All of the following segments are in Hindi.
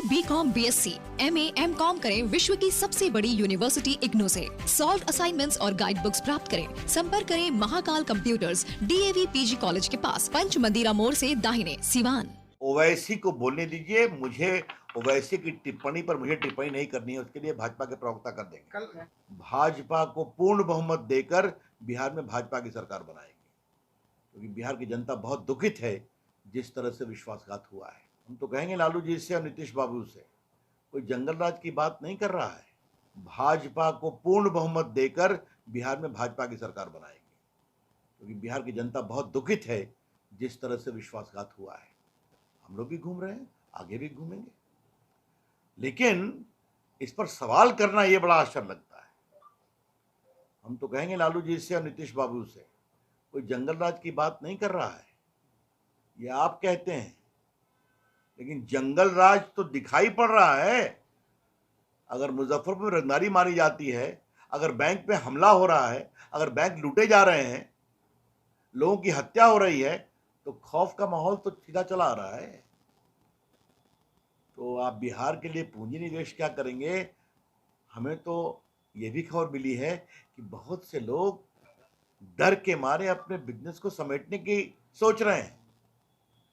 B.Com, BSc, MA, M.Com करें विश्व की सबसे बड़ी यूनिवर्सिटी इग्नू से। सॉल्व असाइनमेंट्स और गाइड बुक्स प्राप्त करें। संपर्क करें Mahakal computers, DAV PG college के पास, पंच मंदिरा मोड़ से दाहिने, सिवान। ओवैसी को बोलने दीजिए। मुझे ओवैसी की टिप्पणी पर मुझे टिप्पणी नहीं करनी है, उसके लिए भाजपा के प्रवक्ता कर देंगे। भाजपा को पूर्ण बहुमत देकर बिहार में भाजपा की सरकार बनाएगी, क्योंकि बिहार की जनता बहुत दुखित है जिस तरह से विश्वासघात हुआ है। हम तो कहेंगे लालू जी से और नीतीश बाबू से, कोई जंगल राज की बात नहीं कर रहा है। भाजपा को पूर्ण बहुमत देकर बिहार में भाजपा की सरकार बनाएगी, क्योंकि बिहार की जनता बहुत दुखित है जिस तरह से विश्वासघात हुआ है। हम लोग भी घूम रहे हैं, आगे भी घूमेंगे, लेकिन इस पर सवाल करना यह बड़ा आश्चर्य लगता है। हम तो कहेंगे लालू जी से और नीतीश बाबू से, कोई जंगल राज की बात नहीं कर रहा है। ये आप कहते हैं, लेकिन जंगल राज तो दिखाई पड़ रहा है। अगर मुजफ्फरपुर में रंगदारी मारी जाती है, अगर बैंक पे हमला हो रहा है, अगर बैंक लूटे जा रहे हैं, लोगों की हत्या हो रही है, तो खौफ का माहौल तो सीधा चला आ रहा है। तो आप बिहार के लिए पूंजी निवेश क्या करेंगे? हमें तो ये भी खबर मिली है कि बहुत से लोग डर के मारे अपने बिजनेस को समेटने की सोच रहे हैं।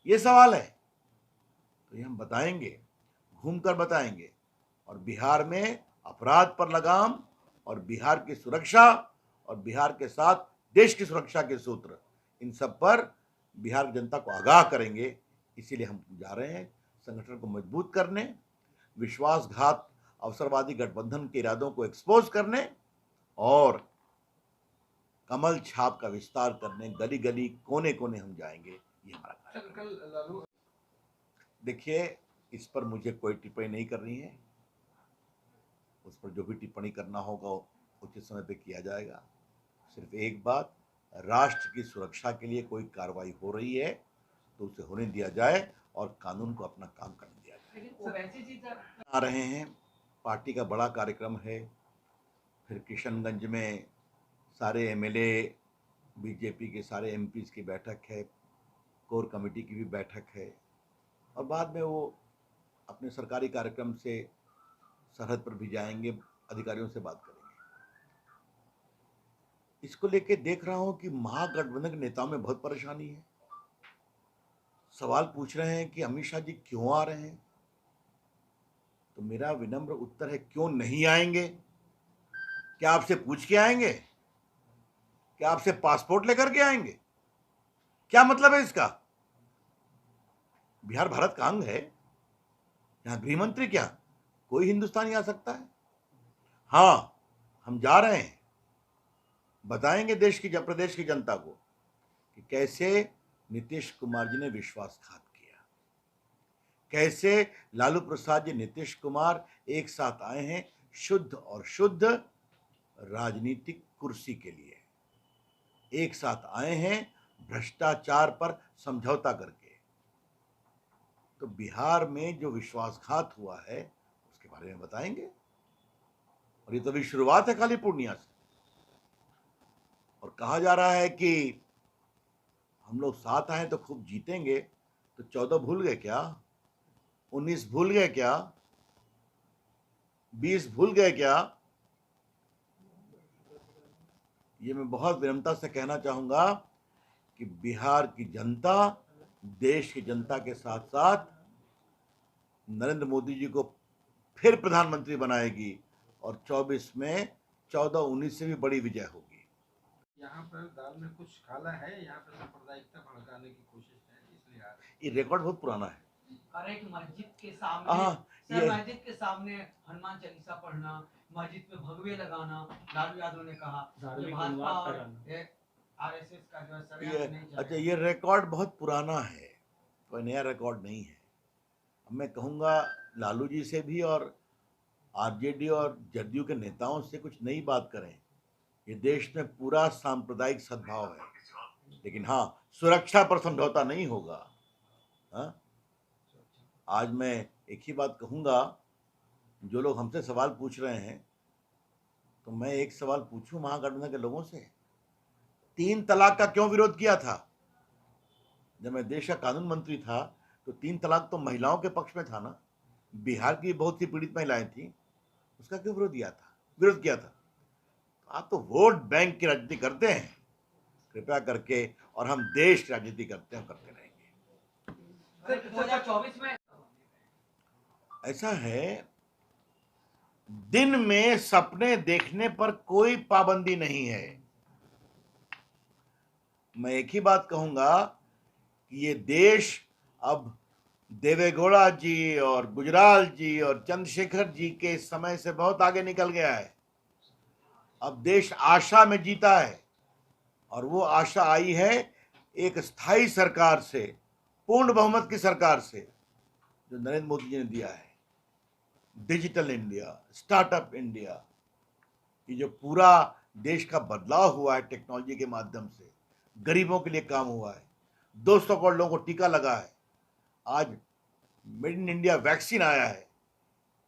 ये सवाल है, तो ये हम बताएंगे, घूमकर बताएंगे। और बिहार में अपराध पर लगाम, और बिहार की सुरक्षा, और बिहार के साथ देश की सुरक्षा के सूत्र, इन सब पर बिहार की जनता को आगाह करेंगे। इसीलिए हम जा रहे हैं संगठन को मजबूत करने, विश्वासघात अवसरवादी गठबंधन के इरादों को एक्सपोज करने, और कमल छाप का विस्तार करने। गली गली कोने कोने हम जाएंगे, ये हमारा कार्यक्रम। देखिए, इस पर मुझे कोई टिप्पणी नहीं करनी है। उस पर जो भी टिप्पणी करना होगा उचित समय पे किया जाएगा। सिर्फ एक बात, राष्ट्र की सुरक्षा के लिए कोई कार्रवाई हो रही है तो उसे होने दिया जाए और कानून को अपना काम करने दिया जाए। आ रहे हैं, पार्टी का बड़ा कार्यक्रम है। फिर किशनगंज में सारे MLA, बीजेपी के सारे MPs की बैठक है, कोर कमेटी की भी बैठक है, और बाद में वो अपने सरकारी कार्यक्रम से सरहद पर भी जाएंगे, अधिकारियों से बात करेंगे। इसको लेके देख रहा हूं कि महागठबंधन के नेताओं में बहुत परेशानी है। सवाल पूछ रहे हैं कि अमित शाह जी क्यों आ रहे हैं? तो मेरा विनम्र उत्तर है, क्यों नहीं आएंगे? क्या आपसे पूछ के आएंगे? क्या आपसे पासपोर्ट लेकर के आएंगे? क्या मतलब है इसका? बिहार भारत का अंग है। यहां गृहमंत्री क्या, कोई हिंदुस्तानी आ सकता है? हाँ, हम जा रहे हैं, बताएंगे प्रदेश की जनता को कि कैसे नीतीश कुमार जी ने विश्वासघात किया, कैसे लालू प्रसाद जी, नीतीश कुमार एक साथ आए हैं शुद्ध और शुद्ध राजनीतिक कुर्सी के लिए, एक साथ आए हैं भ्रष्टाचार पर समझौता करके। तो बिहार में जो विश्वासघात हुआ है उसके बारे में बताएंगे, और ये तो अभी शुरुआत है खाली पूर्णिया से। और कहा जा रहा है कि हम लोग साथ आए तो खूब जीतेंगे, तो 14 भूल गए क्या? 19 भूल गए क्या? 20 भूल गए क्या? ये मैं बहुत विनम्रता से कहना चाहूंगा कि बिहार की जनता देश की जनता के साथ साथ नरेंद्र मोदी जी को फिर प्रधानमंत्री बनाएगी, और 24 में 14-19 से भी बड़ी विजय होगी। यहाँ पर दाल में कुछ काला है, यहाँ पर सांप्रदायिकता भड़काने की कोशिश है, इसलिए आ रहे। ये रिकॉर्ड बहुत पुराना है। करेक्ट, मस्जिद के सामने मस्जिद के सामने हनुमान चालीसा पढ़ना, मस्जिद में भगवे लगाना, लालू यादव ने कहा भाजपा और RSS का जो है। अच्छा, ये रिकॉर्ड बहुत पुराना है, कोई नया रिकॉर्ड नहीं है। अब मैं कहूँगा लालू जी से भी और RJD और जदयू के नेताओं से कुछ नई बात करें। ये देश में पूरा सांप्रदायिक सद्भाव है, लेकिन हाँ, सुरक्षा पर समझौता नहीं होगा। हाँ, आज मैं एक ही बात कहूँगा, जो लोग हमसे सवाल पूछ रहे हैं, तो मैं एक सवाल पूछूं महागठबंधन के लोगों से, 3 तलाक का क्यों विरोध किया था? जब मैं देश का कानून मंत्री था तो 3 तलाक तो महिलाओं के पक्ष में था ना, बिहार की बहुत सी पीड़ित महिलाएं थी, उसका क्यों विरोध किया था? आप तो वोट बैंक की राजनीति करते हैं कृपया करके, और हम देश की राजनीति करते हैं, करते रहेंगे। 2024 में ऐसा है, दिन में सपने देखने पर कोई पाबंदी नहीं है। मैं एक ही बात कहूंगा कि ये देश अब देवेगौड़ा जी और गुजराल जी और चंद्रशेखर जी के समय से बहुत आगे निकल गया है। अब देश आशा में जीता है, और वो आशा आई है एक स्थायी सरकार से, पूर्ण बहुमत की सरकार से, जो नरेंद्र मोदी जी ने दिया है। डिजिटल इंडिया, स्टार्टअप इंडिया, ये जो पूरा देश का बदलाव हुआ है टेक्नोलॉजी के माध्यम से, गरीबों के लिए काम हुआ है, 200 करोड़ लोगों को टीका लगा है, आज मेड इन इंडिया वैक्सीन आया है,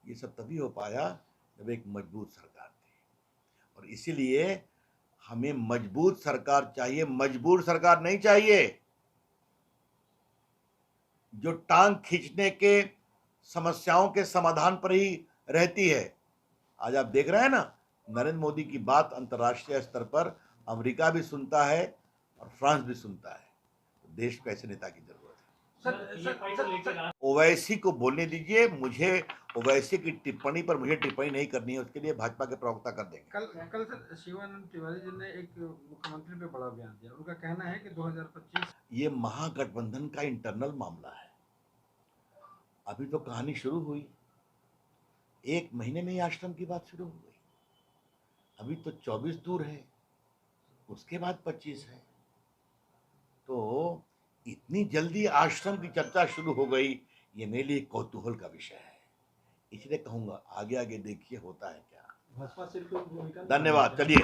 ये सब तभी हो पाया जब एक मजबूत सरकार थी। और इसीलिए हमें मजबूत सरकार चाहिए, मजबूर सरकार नहीं चाहिए, जो टांग खींचने के, समस्याओं के समाधान पर ही रहती है। आज आप देख रहे हैं ना, नरेंद्र मोदी की बात अंतर्राष्ट्रीय स्तर पर अमेरिका भी सुनता है और फ्रांस भी सुनता है। देश को ऐसे नेता की जरूरत है। ओवैसी को बोलने दीजिए, मुझे ओवैसी की टिप्पणी पर मुझे टिप्पणी नहीं करनी है, उसके लिए भाजपा के प्रवक्ता कर देंगे। कल सर शिवानंद तिवारी जी ने एक मुख्यमंत्री पे बड़ा बयान दिया। उनका कहना है कि 2025 ये महागठबंधन का इंटरनल मामला है। अभी तो कहानी शुरू हुई, 1 महीने में ही आश्रम की बात शुरू हो गई। अभी तो 24 दूर है, उसके बाद 25 है। तो इतनी जल्दी आश्रम की चर्चा शुरू हो गई, ये मेरे लिए कौतूहल का विषय है। इसलिए कहूंगा आगे आगे देखिए होता है क्या। धन्यवाद, चलिए।